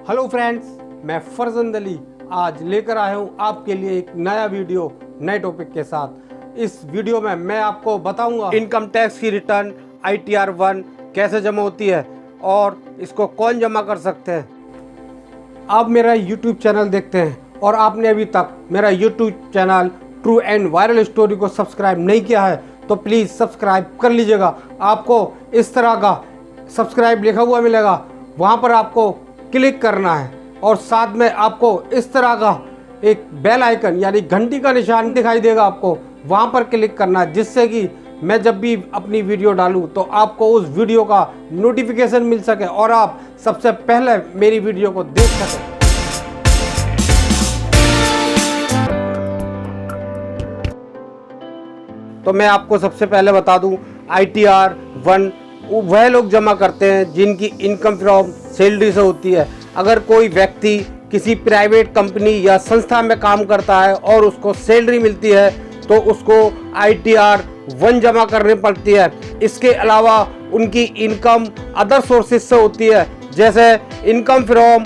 Hello friends, मैं फरजंद अली आज लेकर आया हूँ आपके लिए एक नया वीडियो नए टॉपिक के साथ। इस वीडियो में मैं आपको बताऊंगा इनकम टैक्स की रिटर्न ITR 1 कैसे जमा होती है और इसको कौन जमा कर सकते हैं। आप मेरा YouTube चैनल देखते हैं और आपने अभी तक मेरा YouTube channel true and viral story को सब्सक्राइब नहीं किया है तो प्लीज़ सब्सक्राइब कर लीजिएगा। आपको इस तरह का सब्सक्राइब लिखा हुआ मिलेगा, वहाँ पर आपको क्लिक करना है और साथ में आपको इस तरह का एक बेल आइकन यानी घंटी का निशान दिखाई देगा, आपको वहाँ पर क्लिक करना है, जिससे कि मैं जब भी अपनी वीडियो डालूं तो आपको उस वीडियो का नोटिफिकेशन मिल सके और आप सबसे पहले मेरी वीडियो को देख सकें। तो मैं आपको सबसे पहले बता दूं ITR 1 वह लोग जमा करते हैं जिनकी इनकम फ्रॉम सैलरी से होती है। अगर कोई व्यक्ति किसी प्राइवेट कंपनी या संस्था में काम करता है और उसको सैलरी मिलती है तो उसको ITR 1 जमा करनी पड़ती है। इसके अलावा उनकी इनकम अदर सोर्सेज से होती है, जैसे इनकम फ्रॉम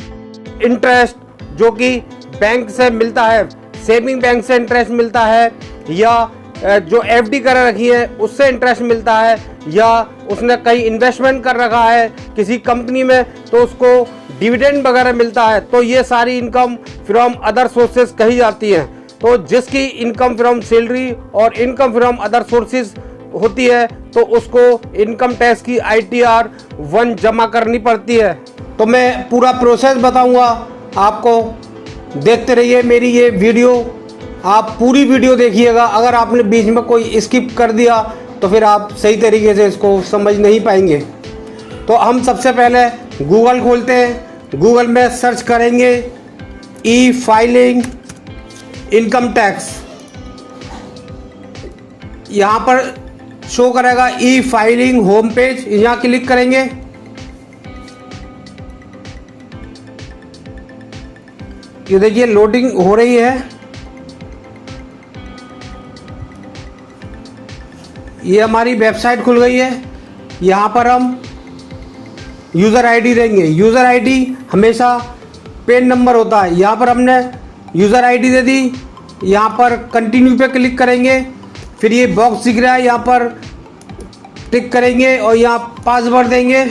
इंटरेस्ट जो कि बैंक से मिलता है, सेविंग बैंक से इंटरेस्ट मिलता है, या जो FD कर रखी है उससे इंटरेस्ट मिलता है, या उसने कहीं इन्वेस्टमेंट कर रखा है किसी कंपनी में तो उसको डिविडेंड वगैरह मिलता है। तो ये सारी इनकम फ्रॉम अदर सोर्सेज कही जाती हैं। तो जिसकी इनकम फ्रॉम सैलरी और इनकम फ्रॉम अदर सोर्सेज होती है तो उसको इनकम टैक्स की ITR 1 जमा करनी पड़ती है। तो मैं पूरा प्रोसेस बताऊंगा आपको, देखते रहिए मेरी ये वीडियो, आप पूरी वीडियो देखिएगा। अगर आपने बीच में कोई स्किप कर दिया तो फिर आप सही तरीके से इसको समझ नहीं पाएंगे। तो हम सबसे पहले गूगल खोलते हैं, गूगल में सर्च करेंगे ई फाइलिंग इनकम टैक्स, यहाँ पर शो करेगा ई फाइलिंग होम पेज, यहाँ क्लिक करेंगे। ये देखिए लोडिंग हो रही है। ये हमारी वेबसाइट खुल गई है। यहाँ पर हम यूज़र ID देंगे। यूज़र ID हमेशा पेन नंबर होता है। यहाँ पर हमने यूज़र ID दे दी। यहाँ पर कंटिन्यू पे क्लिक करेंगे, फिर ये बॉक्स दिख रहा है, यहाँ पर टिक करेंगे और यहाँ पासवर्ड देंगे।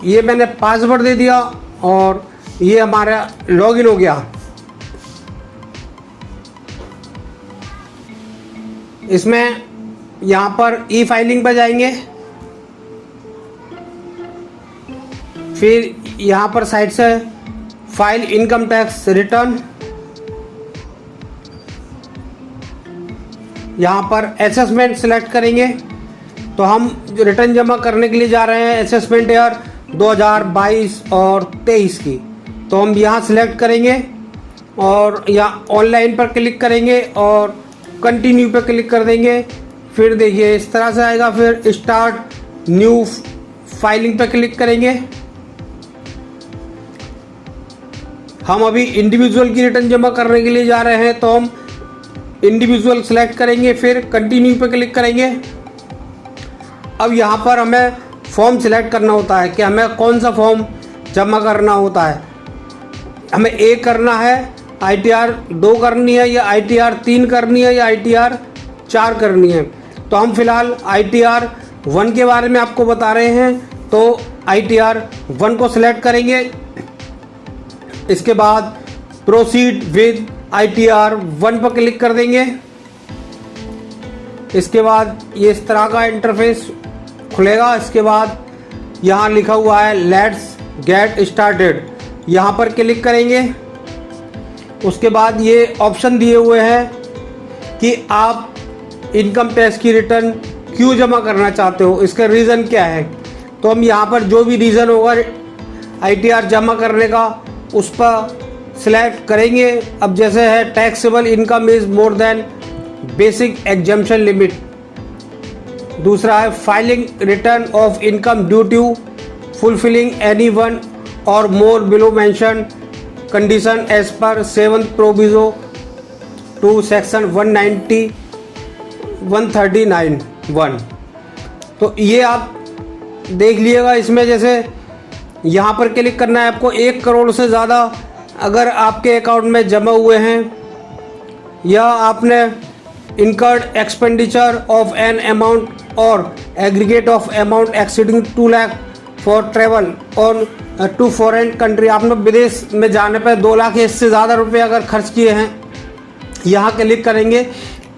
ये मैंने पासवर्ड दे दिया और ये हमारा लॉगिन हो गया। इसमें यहाँ पर ई फाइलिंग पर जाएंगे, फिर यहाँ पर साइड से फाइल इनकम टैक्स रिटर्न, यहाँ पर असेसमेंट सेलेक्ट करेंगे। तो हम रिटर्न जमा करने के लिए जा रहे हैं असेसमेंट ईयर 2022 और 23 की। तो हम यहाँ सिलेक्ट करेंगे और यहाँ ऑनलाइन पर क्लिक करेंगे और कंटिन्यू पर क्लिक कर देंगे। फिर देखिए इस तरह से आएगा, फिर स्टार्ट न्यू फाइलिंग पर क्लिक करेंगे। हम अभी इंडिविजुअल की रिटर्न जमा करने के लिए जा रहे हैं तो हम इंडिविजुअल सेलेक्ट करेंगे, फिर कंटिन्यू पर क्लिक करेंगे। अब यहाँ पर हमें फॉर्म सिलेक्ट करना होता है कि हमें कौन सा फॉर्म जमा करना होता है। हमें A करना है, ITR 2 करनी है, या ITR 3 करनी है, या ITR 4 करनी है। तो हम फिलहाल ITR 1 के बारे में आपको बता रहे हैं। तो ITR 1 को सिलेक्ट करेंगे। इसके बाद प्रोसीड विद ITR 1 पर क्लिक कर देंगे। इसके बाद ये इस तरह का इंटरफेस खुलेगा। इसके बाद यहाँ लिखा हुआ है लेट्स गेट स्टार्टेड, यहाँ पर क्लिक करेंगे। उसके बाद ये ऑप्शन दिए हुए हैं कि आप इनकम टैक्स की रिटर्न क्यों जमा करना चाहते हो, इसका रीज़न क्या है। तो हम यहाँ पर जो भी रीज़न होगा ITR जमा करने का उस पर सिलेक्ट करेंगे। अब जैसे है taxable income is more than basic exemption limit. दूसरा है filing return of income due to fulfilling any one or more below mention condition as per 7th proviso to section 190 139(1). तो ये आप देख लीजिएगा। इसमें जैसे यहाँ पर क्लिक करना है आपको। 1 करोड़ से ज़्यादा अगर आपके अकाउंट में जमा हुए हैं या आपने incurred expenditure of an amount or aggregate of amount exceeding 2 lakh for travel on to foreign country, आपने विदेश में जाने पर 2 लाख या इससे ज़्यादा रुपए अगर खर्च किए हैं, यहाँ क्लिक करेंगे।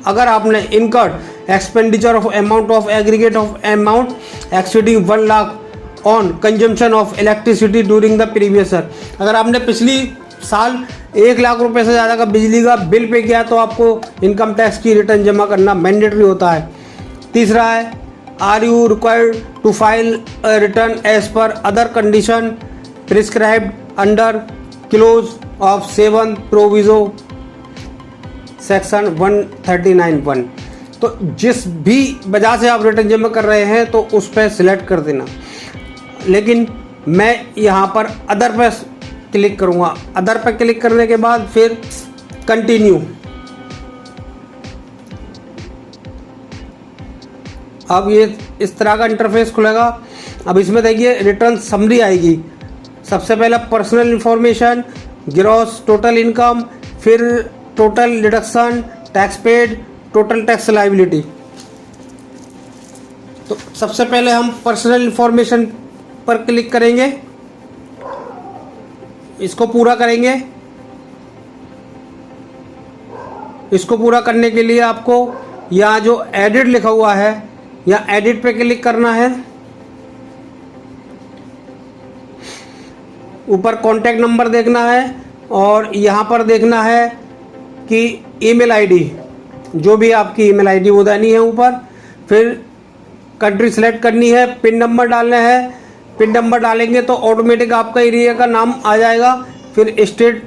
अगर आपने incurred expenditure of amount of aggregate of amount exceeding 1 lakh on consumption of electricity during the previous year, अगर आपने पिछली साल 1 लाख रुपए से ज़्यादा का बिजली का बिल पे किया तो आपको इनकम टैक्स की रिटर्न जमा करना मैंडेटरी होता है। तीसरा है, are you required to file return as per other condition prescribed under clause of 7 proviso section 139(1). तो जिस भी वजह से आप रिटर्न जमा कर रहे हैं तो उस पर सिलेक्ट कर देना। लेकिन मैं यहाँ पर अदर पर क्लिक करूँगा। अदर पर क्लिक करने के बाद फिर कंटिन्यू। अब ये इस तरह का इंटरफेस खुलेगा। अब इसमें देखिए रिटर्न समरी आएगी। सबसे पहले personal information, gross total income, फिर total deduction, tax paid, total tax liability. तो सबसे पहले हम पर्सनल इंफॉर्मेशन पर क्लिक करेंगे, इसको पूरा करेंगे। इसको पूरा करने के लिए आपको यहाँ जो एडिट लिखा हुआ है, यहाँ एडिट पे क्लिक करना है। ऊपर कॉन्टैक्ट नंबर देखना है और यहाँ पर देखना है कि ईमेल आईडी, जो भी आपकी ईमेल आईडी वो देनी है ऊपर। फिर कंट्री सेलेक्ट करनी है, पिन नंबर डालना है। पिन नंबर डालेंगे तो ऑटोमेटिक आपका एरिया का नाम आ जाएगा, फिर स्टेट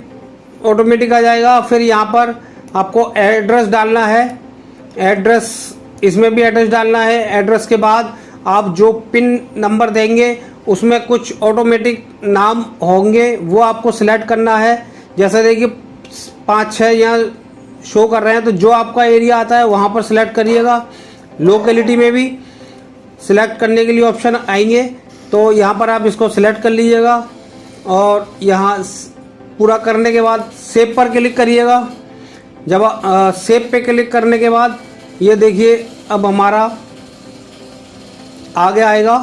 ऑटोमेटिक आ जाएगा। फिर यहाँ पर आपको एड्रेस डालना है। एड्रेस, इसमें भी एड्रेस डालना है। एड्रेस के बाद आप जो पिन नंबर देंगे उसमें कुछ ऑटोमेटिक नाम होंगे, वो आपको सिलेक्ट करना है। जैसे देखिए 5-6 यहाँ शो कर रहे हैं, तो जो आपका एरिया आता है वहाँ पर सिलेक्ट करिएगा। लोकेलिटी में भी सिलेक्ट करने के लिए ऑप्शन आएंगे, तो यहाँ पर आप इसको सिलेक्ट कर लीजिएगा और यहाँ पूरा करने के बाद सेव पर क्लिक करिएगा। जब सेव पे क्लिक करने के बाद ये देखिए अब हमारा आगे आएगा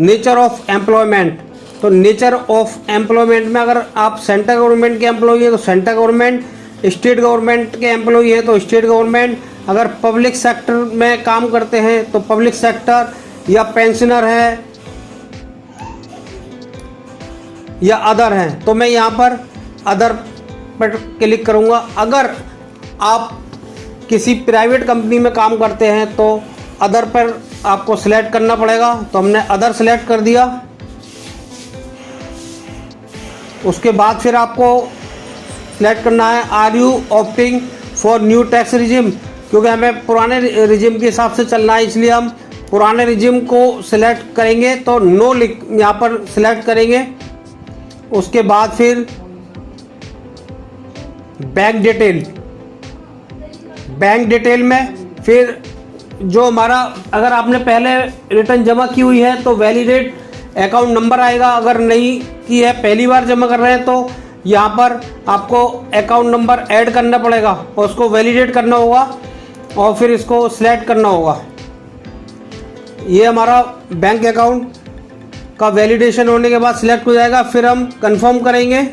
नेचर ऑफ एम्प्लॉयमेंट। तो नेचर ऑफ एम्प्लॉयमेंट में अगर आप सेंट्रल गवर्नमेंट के एम्प्लॉई हैं तो सेंट्रल गवर्नमेंट, स्टेट गवर्नमेंट के एम्प्लॉई हैं तो स्टेट गवर्नमेंट, अगर पब्लिक सेक्टर में काम करते हैं तो पब्लिक सेक्टर, या पेंशनर है या अदर हैं तो मैं यहाँ पर अदर पर क्लिक करूँगा। अगर आप किसी प्राइवेट कंपनी में काम करते हैं तो अदर पर आपको सिलेक्ट करना पड़ेगा, तो हमने अदर सिलेक्ट कर दिया। उसके बाद फिर आपको सिलेक्ट करना है are you opting for new tax regime, क्योंकि हमें पुराने रिजिम के हिसाब से चलना है, इसलिए हम पुराने रिजिम को सिलेक्ट करेंगे। तो नो लिख यहाँ पर सिलेक्ट करेंगे। उसके बाद फिर बैंक डिटेल, बैंक डिटेल में फिर जो हमारा, अगर आपने पहले रिटर्न जमा की हुई है तो वैलिडेट अकाउंट नंबर आएगा। अगर नहीं की है, पहली बार जमा कर रहे हैं, तो यहाँ पर आपको अकाउंट नंबर ऐड करना पड़ेगा और उसको वैलिडेट करना होगा और फिर इसको सिलेक्ट करना होगा। ये हमारा बैंक अकाउंट का वैलिडेशन होने के बाद सिलेक्ट हो जाएगा। फिर हम कंफर्म करेंगे।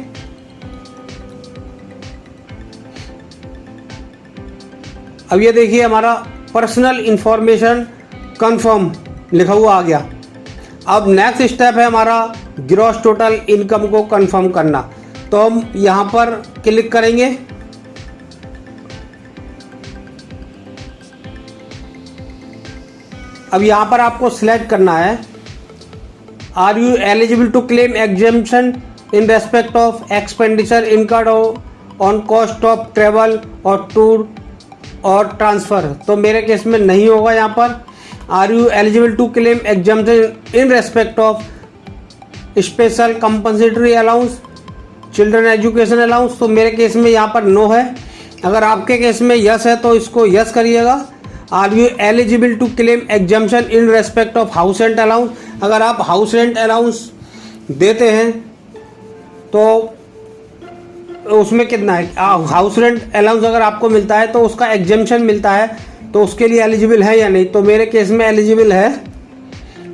अब ये देखिए हमारा पर्सनल इंफॉर्मेशन कंफर्म लिखा हुआ आ गया। अब नेक्स्ट स्टेप है हमारा ग्रॉस टोटल इनकम को कंफर्म करना, तो हम यहाँ पर क्लिक करेंगे। अब यहाँ पर आपको सिलेक्ट करना है are you eligible to claim exemption in respect of expenditure incurred on cost of travel और टूर और ट्रांसफ़र। तो मेरे केस में नहीं होगा। यहाँ पर are you eligible to claim exemption in respect of special compensatory allowance, children education allowance, तो मेरे केस में यहाँ पर नो है। अगर आपके केस में यस है तो इसको यस करिएगा। Are you eligible to claim exemption in respect of house rent allowance? अगर आप हाउस रेंट अलाउंस देते हैं तो उसमें कितना है, हाउस रेंट अलाउंस अगर आपको मिलता है तो उसका एग्जम्पशन मिलता है, तो उसके लिए एलिजिबल है या नहीं? तो मेरे केस में एलिजिबल है,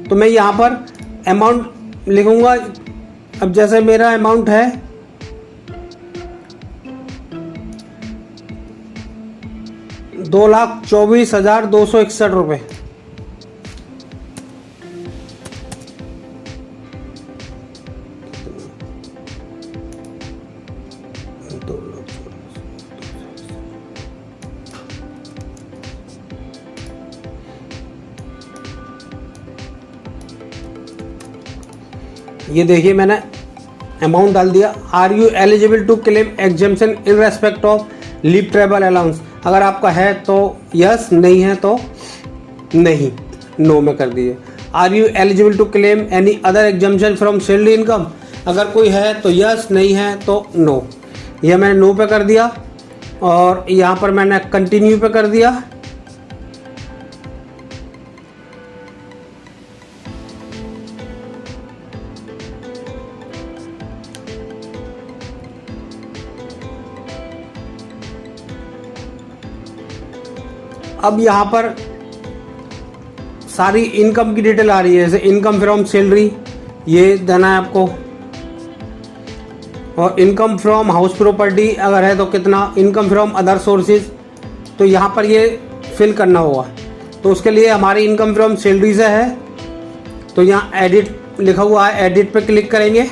तो मैं यहाँ पर अमाउंट लिखूँगा। अब जैसे मेरा अमाउंट है 2,24,261 रुपये। ये देखिए मैंने अमाउंट डाल दिया। Are you eligible to claim exemption in respect of leave travel allowance? अगर आपका है तो यस, नहीं है तो नहीं, नो में कर दीजिए। Are you eligible to claim any other exemption from salary income? अगर कोई है तो यस, नहीं है तो नो। यह मैंने नो पे कर दिया और यहाँ पर मैंने कंटिन्यू पे कर दिया। अब यहाँ पर सारी इनकम की डिटेल आ रही है, जैसे इनकम फ्रॉम सैलरी ये देना है आपको, और इनकम फ्रॉम हाउस प्रॉपर्टी अगर है तो कितना, इनकम फ्रॉम अदर सोर्सेज तो यहाँ पर ये फिल करना होगा। तो उसके लिए हमारी इनकम फ्रॉम सैलरी से है, तो यहाँ एडिट लिखा हुआ है, एडिट पे क्लिक करेंगे।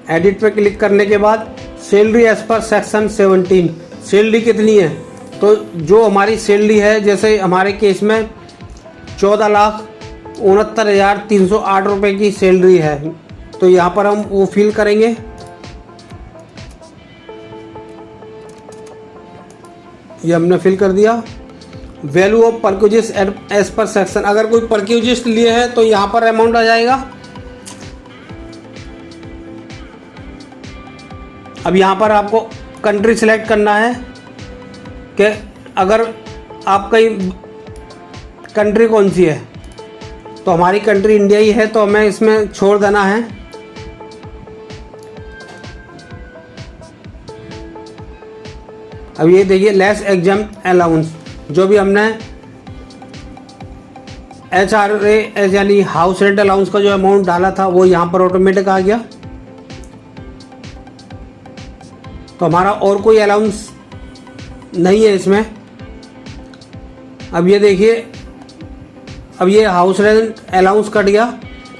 एडिट पे क्लिक करने के बाद salary as per section 17, salary कितनी है? तो जो हमारी सैलरी है, जैसे हमारे केस में 14,69,308 रुपये की सैलरी है, तो यहाँ पर हम वो फिल करेंगे। ये हमने फिल कर दिया। Value of perquisites as per section, अगर कोई परक्यूजिस लिए है तो यहाँ पर अमाउंट आ जाएगा। अब यहाँ पर आपको कंट्री सिलेक्ट करना है कि अगर आपका कंट्री कौन सी है, तो हमारी कंट्री इंडिया ही है, तो हमें इसमें छोड़ देना है। अब ये देखिए लेस एग्जम्प्ट अलाउंस, जो भी हमने HRA यानी हाउस रेंट अलाउंस का जो अमाउंट डाला था वो यहाँ पर ऑटोमेटिक आ गया। तो हमारा और कोई अलाउंस नहीं है इसमें। अब ये देखिए, अब ये हाउस रेंट अलाउंस कट गया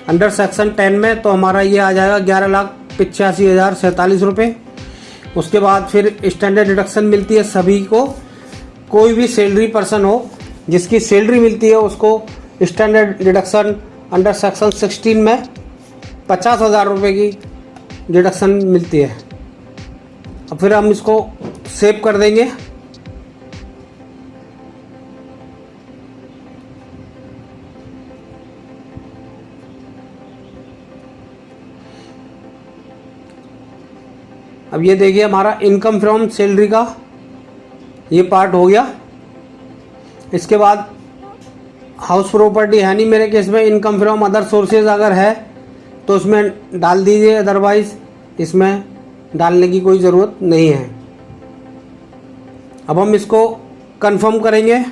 अंडर सेक्शन 10 में, तो हमारा ये आ जाएगा 11,85,047 रुपये। उसके बाद फिर स्टैंडर्ड डिडक्शन मिलती है सभी को, कोई भी सैलरी पर्सन हो जिसकी सैलरी मिलती है उसको स्टैंडर्ड डिडक्शन अंडर सेक्शन 16 में 50,000 रुपये की डिडक्शन मिलती है। अब फिर हम इसको सेव कर देंगे। अब ये देखिए हमारा इनकम फ्रॉम सैलरी का ये पार्ट हो गया। इसके बाद हाउस प्रॉपर्टी है नहीं मेरे केस में, इनकम फ्रॉम अदर सोर्सेज अगर है तो उसमें डाल दीजिए, अदरवाइज इसमें डालने की कोई ज़रूरत नहीं है। अब हम इसको कंफर्म करेंगे।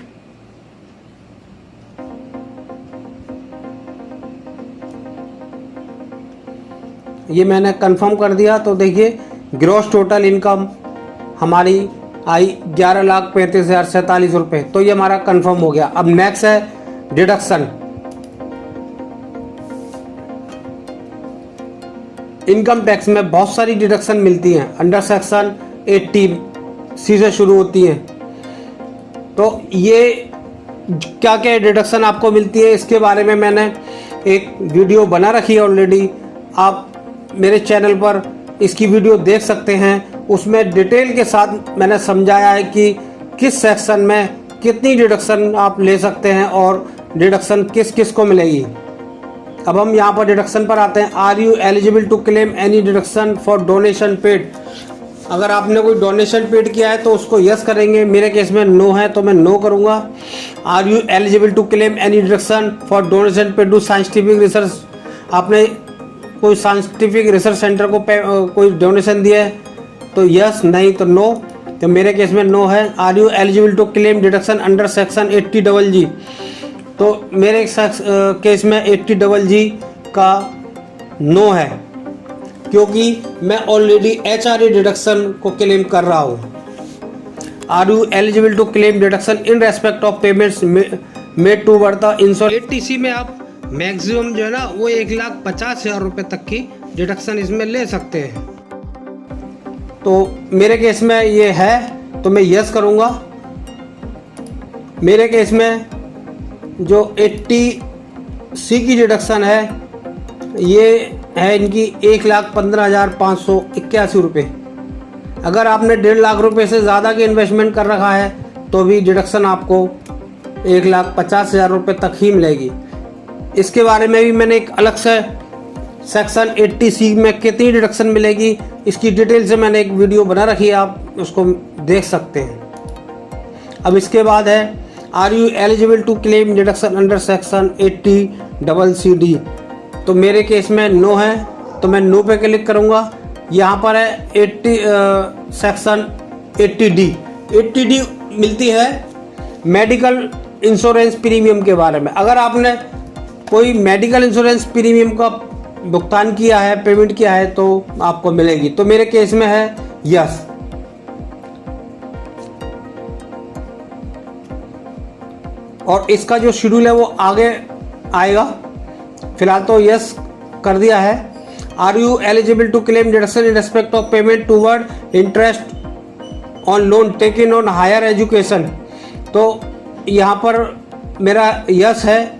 ये मैंने कंफर्म कर दिया, तो देखिए ग्रॉस टोटल इनकम हमारी आई 11,35,047 रुपये, तो ये हमारा कंफर्म हो गया। अब नेक्स्ट है डिडक्शन। इनकम टैक्स में बहुत सारी डिडक्शन मिलती हैं, अंडर सेक्शन 80 सी से शुरू होती हैं। तो ये क्या क्या डिडक्शन आपको मिलती है इसके बारे में मैंने एक वीडियो बना रखी है ऑलरेडी, आप मेरे चैनल पर इसकी वीडियो देख सकते हैं। उसमें डिटेल के साथ मैंने समझाया है कि किस सेक्शन में कितनी डिडक्शन आप ले सकते हैं और डिडक्शन किस किस को मिलेगी। अब हम यहाँ पर डिडक्शन पर आते हैं। Are you eligible to claim any deduction for donation paid. अगर आपने कोई डोनेशन पेड किया है तो उसको यस करेंगे, मेरे केस में नो है तो मैं नो करूँगा। Are you eligible to claim any deduction for donation paid to scientific research. आपने कोई साइंटिफिक रिसर्च सेंटर को कोई डोनेशन दिया है तो यस, नहीं तो नो। तो मेरे केस में नो है। Are you eligible to claim deduction under section 80GG। तो मेरे केस में 80GG का नो है, क्योंकि मैं ऑलरेडी HRA डिडक्शन को क्लेम कर रहा हूँ। Are you eligible to claim deduction in respect of payments made to worth the insurance. ATC में आप मैक्सिमम जो है ना वो 1,50,000 रुपये तक की डिडक्शन इसमें ले सकते हैं। तो मेरे केस में ये है तो मैं यस करूँगा। मेरे केस में जो 80C की डिडक्शन है ये है इनकी 1,15,581 रुपये। अगर आपने 1.5 लाख रुपए से ज़्यादा की इन्वेस्टमेंट कर रखा है तो भी डिडक्शन आपको 1,50,000 रुपये तक ही मिलेगी। इसके बारे में भी मैंने एक अलग से सेक्शन 80C में कितनी डिडक्शन मिलेगी इसकी डिटेल से मैंने एक वीडियो बना रखी है, आप उसको देख सकते हैं। अब इसके बाद है are you eligible to claim deduction under section 80CCD। तो मेरे केस में नो है तो मैं नो पे क्लिक करूँगा। यहाँ पर है 80 सेक्शन 80D। 80D मिलती है मेडिकल इंश्योरेंस प्रीमियम के बारे में। अगर आपने कोई मेडिकल इंश्योरेंस प्रीमियम का भुगतान किया है, पेमेंट किया है तो आपको मिलेगी। तो मेरे केस में है यस। और इसका जो शेड्यूल है वो आगे आएगा, फिलहाल तो यस कर दिया है। Are you eligible to claim deduction in respect of payment toward interest on loan taken on higher education. तो यहाँ पर मेरा यस है,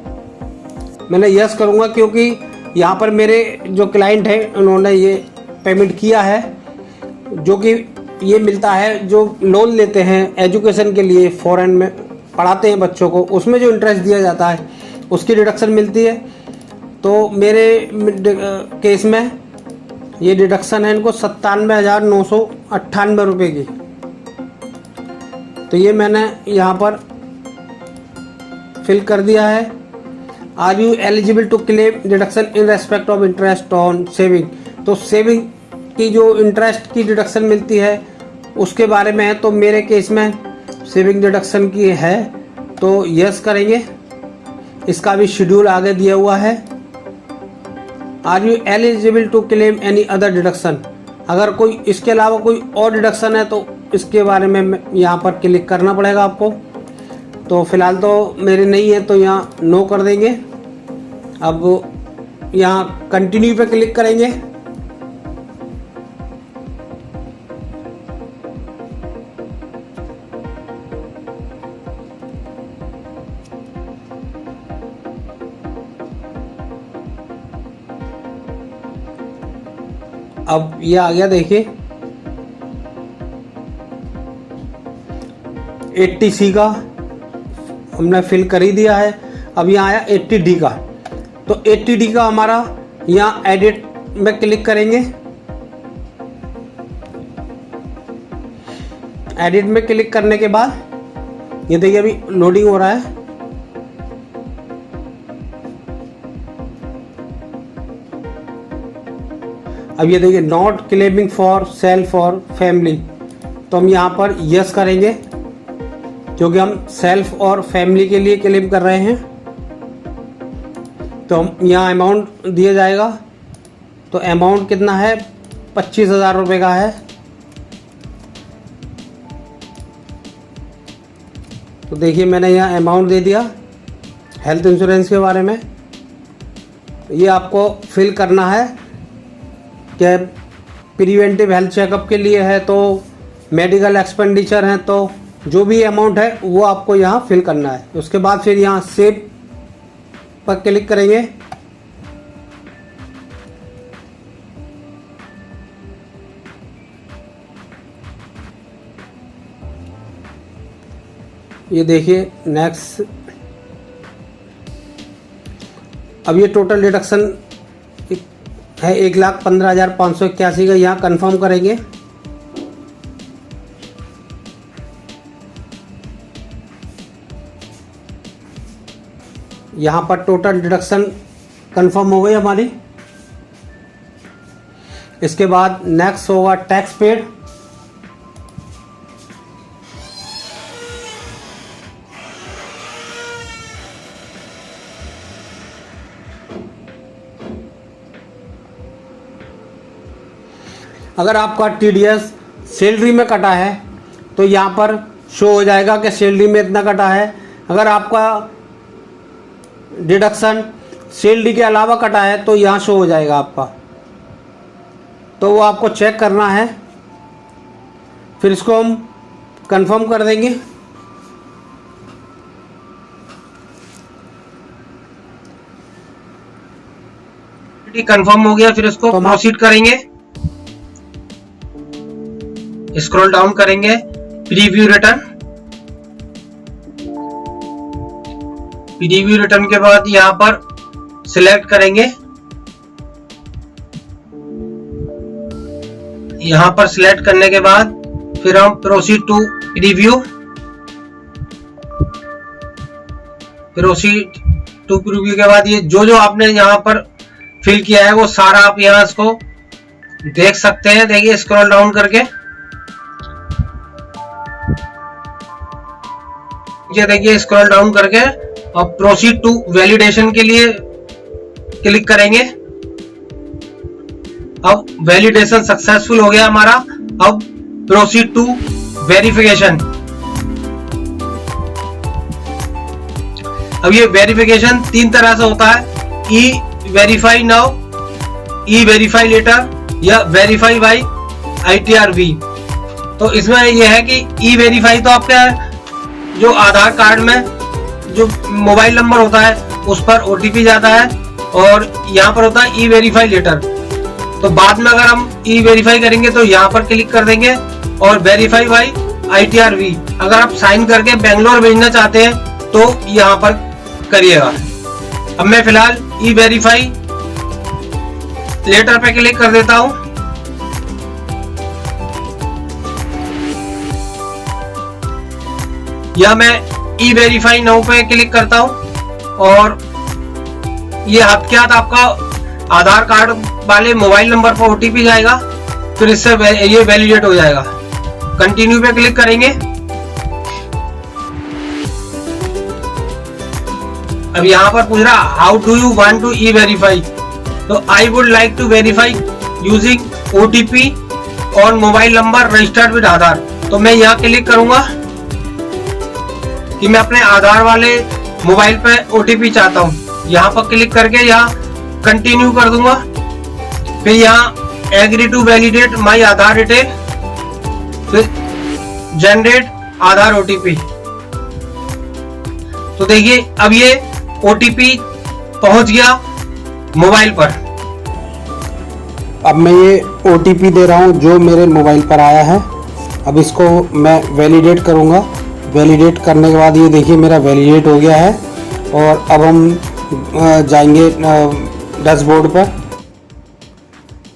मैंने यस करूँगा क्योंकि यहाँ पर मेरे जो क्लाइंट है उन्होंने ये पेमेंट किया है, जो कि ये मिलता है जो लोन लेते हैं एजुकेशन के लिए, फॉरेन में पढ़ाते हैं बच्चों को, उसमें जो इंटरेस्ट दिया जाता है उसकी डिडक्शन मिलती है। तो मेरे केस में ये डिडक्शन है इनको 97,998 रुपये की। तो ये मैंने यहाँ पर फिल कर दिया है। Are you eligible to claim deduction in respect of interest on saving. तो सेविंग की जो इंटरेस्ट की डिडक्शन मिलती है उसके बारे में है, तो मेरे केस में सेविंग डिडक्शन की है तो यस करेंगे। इसका भी शेड्यूल आगे दिया हुआ है। Are you eligible to claim any other deduction. अगर कोई इसके अलावा कोई और डिडक्शन है तो इसके बारे में यहाँ पर क्लिक करना पड़ेगा आपको। तो फिलहाल तो मेरे नहीं है तो यहाँ नो कर देंगे। अब यहाँ कंटिन्यू पे क्लिक करेंगे। अब ये आ गया, देखिए 80C का हमने फिल कर ही दिया है। अब यहाँ आया 80D का। तो 80D का हमारा यहाँ एडिट में क्लिक करेंगे। एडिट में क्लिक करने के बाद ये देखिए अभी लोडिंग हो रहा है। अब ये देखिए नॉट क्लेमिंग फॉर सेल्फ और फैमिली। तो हम यहाँ पर यस करेंगे क्योंकि हम सेल्फ और फैमिली के लिए क्लेम कर रहे हैं। तो हम यहाँ अमाउंट दिया जाएगा। तो अमाउंट कितना है, 25,000 रुपये का है। तो देखिए मैंने यहाँ अमाउंट दे दिया हेल्थ इंश्योरेंस के बारे में। ये आपको फिल करना है कि प्रिवेंटिव हेल्थ चेकअप के लिए है, तो मेडिकल एक्सपेंडिचर है, तो जो भी अमाउंट है वो आपको यहाँ फिल करना है। उसके बाद फिर यहाँ सेव पर क्लिक करेंगे। ये देखिए नेक्स्ट। अब ये टोटल डिडक्शन है 1,15,581 का, यहाँ कंफर्म करेंगे। यहाँ पर टोटल डिडक्शन कंफर्म हो गई हमारी। इसके बाद नेक्स्ट होगा टैक्स पेड। अगर आपका टीडीएस सैलरी में कटा है तो यहाँ पर शो हो जाएगा कि सैलरी में इतना कटा है। अगर आपका डिडक्शन सैलरी के अलावा कटा है तो यहाँ शो हो जाएगा आपका, तो वो आपको चेक करना है। फिर इसको हम कंफर्म कर देंगे। कंफर्म हो गया, फिर इसको तो प्रोसीड करेंगे। स्क्रॉल डाउन करेंगे, प्रीव्यू रिटर्न। प्रीव्यू रिटर्न के बाद यहाँ पर सिलेक्ट करेंगे। यहाँ पर सिलेक्ट करने के बाद फिर हम proceed to preview. Proceed to preview के बाद ये जो आपने यहाँ पर फिल किया है वो सारा आप यहाँ इसको देख सकते हैं। देखिए स्क्रॉल डाउन करके ये देखिए स्क्रॉल डाउन करके और प्रोसीड टू वैलिडेशन के लिए क्लिक करेंगे। अब वैलिडेशन सक्सेसफुल हो गया हमारा। अब प्रोसीड टू वेरिफिकेशन। अब ये वेरिफिकेशन 3 तरह से होता है, ई वेरीफाई नाउ, ई वेरीफाई लेटर या वेरीफाई बाई ITRV। तो इसमें यह है कि ई वेरीफाई तो आपके जो आधार कार्ड में जो मोबाइल नंबर होता है उस पर OTP जाता है, और यहाँ पर होता है ई वेरीफाई लेटर। तो बाद में अगर हम ई वेरीफाई करेंगे तो यहाँ पर क्लिक कर देंगे और वेरीफाई बाई ITRV। अगर आप साइन करके बेंगलोर भेजना चाहते हैं तो यहाँ पर करिएगा। अब मैं फिलहाल ई वेरीफाई लेटर पे क्लिक कर देता हूं। या मैं ई वेरीफाई नाउ पे क्लिक करता हूं और ये हाथ के हाथ आपका आधार कार्ड वाले मोबाइल नंबर पर OTP जाएगा, फिर इससे ये वैलिडेट हो जाएगा। कंटिन्यू पे क्लिक करेंगे। अब यहाँ पर पूछ रहा how do you want to e verify, तो I would like to verify using OTP on mobile number registered with Aadhaar. तो मैं यहाँ क्लिक करूंगा कि मैं अपने आधार वाले मोबाइल पे OTP चाहता हूँ। यहाँ पर क्लिक करके यहाँ कंटिन्यू कर दूंगा। फिर यहाँ agree to validate my Aadhaar detail, फिर जनरेट आधार OTP। तो देखिए अब ये OTP पहुंच गया मोबाइल पर। अब मैं ये OTP दे रहा हूँ जो मेरे मोबाइल पर आया है। अब इसको मैं वैलिडेट करूँगा। वैलिडेट करने के बाद ये देखिए मेरा वैलिडेट हो गया है। और अब हम जाएंगे डैशबोर्ड पर।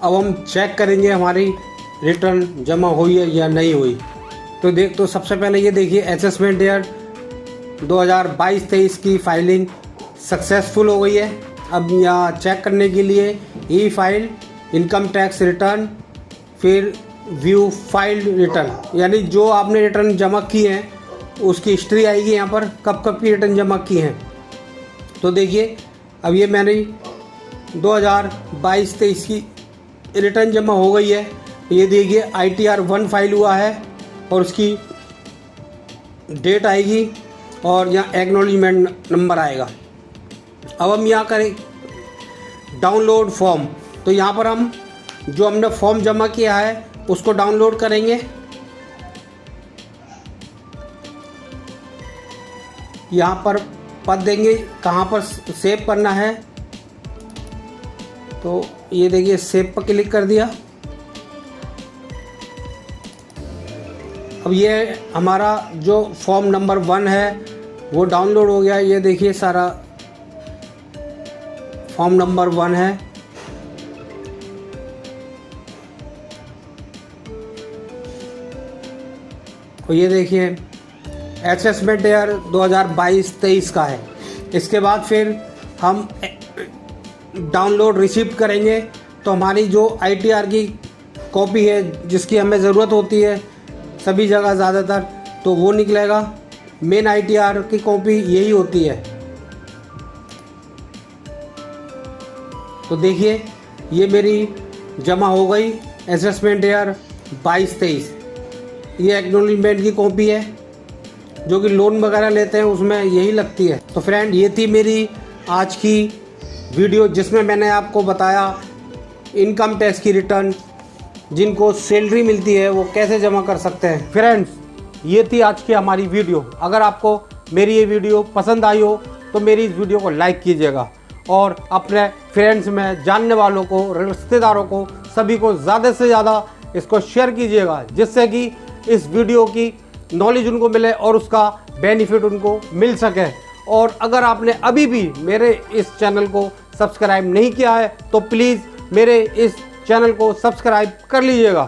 अब हम चेक करेंगे हमारी रिटर्न जमा हुई है या नहीं हुई। तो सबसे पहले ये देखिए असेसमेंट ईयर 2022-23 की फाइलिंग सक्सेसफुल हो गई है। अब यहाँ चेक करने के लिए ई फाइल, इनकम टैक्स रिटर्न, फिर व्यू फाइल्ड रिटर्न, यानी जो आपने रिटर्न जमा की हैं उसकी हिस्ट्री आएगी यहाँ पर, कब कब की रिटर्न जमा की हैं। तो देखिए अब ये मैंने 2022-23 की रिटर्न जमा हो गई है। ये देखिए ITR 1 फाइल हुआ है और उसकी डेट आएगी और यहाँ एक्नॉलेजमेंट नंबर आएगा। अब हम यहाँ करें डाउनलोड फॉर्म। तो यहाँ पर हम जो हमने फॉर्म जमा किया है उसको डाउनलोड करेंगे। यहाँ पर पद देंगे कहाँ पर सेव करना है। तो ये देखिए सेव पर क्लिक कर दिया। अब ये हमारा जो फॉर्म नंबर 1 है वो डाउनलोड हो गया। ये देखिए सारा फॉर्म नंबर 1 है। तो ये देखिए असेसमेंट ईयर 2022-23 का है। इसके बाद फिर हम डाउनलोड रिसीव करेंगे तो हमारी जो ITR की कॉपी है जिसकी हमें ज़रूरत होती है सभी जगह ज़्यादातर, तो वो निकलेगा। मेन ITR की कॉपी यही होती है। तो देखिए ये मेरी जमा हो गई असेसमेंट ईयर 22-23। ये एक्नॉलेजमेंट की कॉपी है जो कि लोन वगैरह लेते हैं उसमें यही लगती है। तो फ्रेंड ये थी मेरी आज की वीडियो जिसमें मैंने आपको बताया इनकम टैक्स की रिटर्न जिनको सैलरी मिलती है वो कैसे जमा कर सकते हैं। फ्रेंड्स ये थी आज की हमारी वीडियो। अगर आपको मेरी ये वीडियो पसंद आई हो तो मेरी इस वीडियो को लाइक कीजिएगा और अपने फ्रेंड्स में जानने वालों को, रिश्तेदारों को, सभी को ज़्यादा से ज़्यादा इसको शेयर कीजिएगा जिससे कि इस वीडियो की नॉलेज उनको मिले और उसका बेनिफिट उनको मिल सके। और अगर आपने अभी भी मेरे इस चैनल को सब्सक्राइब नहीं किया है तो प्लीज़ मेरे इस चैनल को सब्सक्राइब कर लीजिएगा।